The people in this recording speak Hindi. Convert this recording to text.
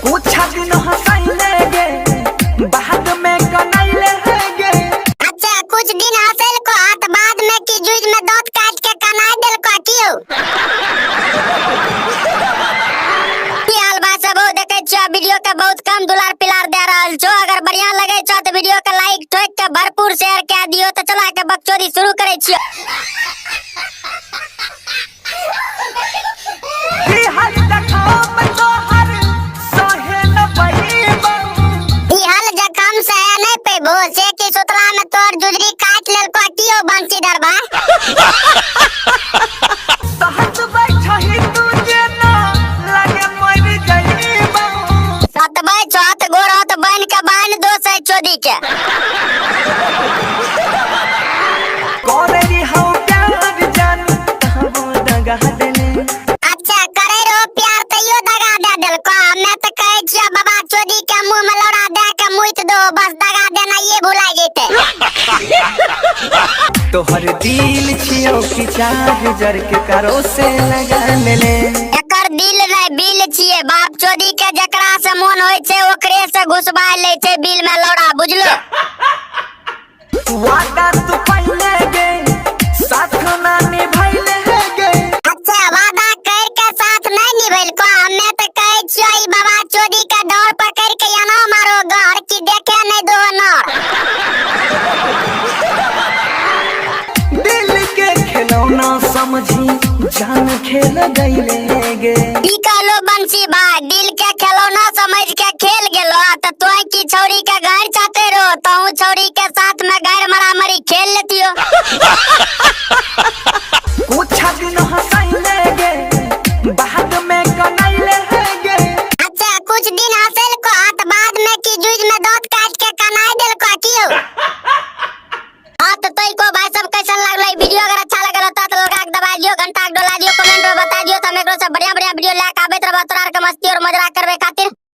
कुछ दिन हंसैले गे बाद में कनैले गे। अच्छा कुछ दिन हंसल को हाथ बाद में की जूझ में दांत काट के कनाई देल को क्यों? की हाल बा सब देखे छ वीडियो के बहुत कम दुलार पिलार दे रहल छो। अगर बढ़िया लगे छ तो वीडियो के लाइक ठोक के भरपूर शेयर कर दियो। तो चला के बकचोदी शुरू करे छियो। से की सुतला में तोर जुजरी काट लेल को कियो बंसी दरबा। सहत बैठही तू जेना लगे मर जइबा। सतबै छत गोरत बन के बांध दो से चोदी के। कोरेरी हो प्यार जान कहबो दगा देले। अच्छा करे रो प्यार तइयो दगा दे देल को। मैं त कहे छिया बाबा चोदी के मुंह में लौड़ा दे के मुइत दो बस दगा देना ये भुला जेते। तोहर दिल छियो कि चार्जर के करो से लगा ले। एकर दिल नै बिल छिए बाप चोदी के जकरा से मन होय छे ओकरे से घुसबा ले छे बिल में लौड़ा बुझलो। वादा तू पहले गे साथ ना निभाइले गे। अच्छा वादा कर के साथ नहीं निभैल को। हमें तो कहे छियो ई बाबा चोदी के डोर पकड़ के या ना मारो घर की देखे नहीं दो नर। दिल के खिलौना समझी जान खेल गईले गे। ई कहलो बंसी भाई दिल के खिलौना समझ के खेल गेलो। त तोय की छौरी के घर चाहते रो तो छौरी के साथ में घर मरामरी खेल लेतियो। कुछ दिन हंसैले गे बाद में कनैले गे। अच्छा कुछ दिन हंसल को हाथ बाद में की जूझ में दांत काट के कनाई देल को क्यों? हां तो तोय को भाई सब कैसा लागलै वीडियो? अगर अच्छा लगल तो लगा के दबा दियो, घंटा के डोला दियो, कमेंट में बता दियो। त हम एकरो से बढ़िया बढ़िया वीडियो लेके आबैत रहब। तोरा के मस्ती और मजाक करबे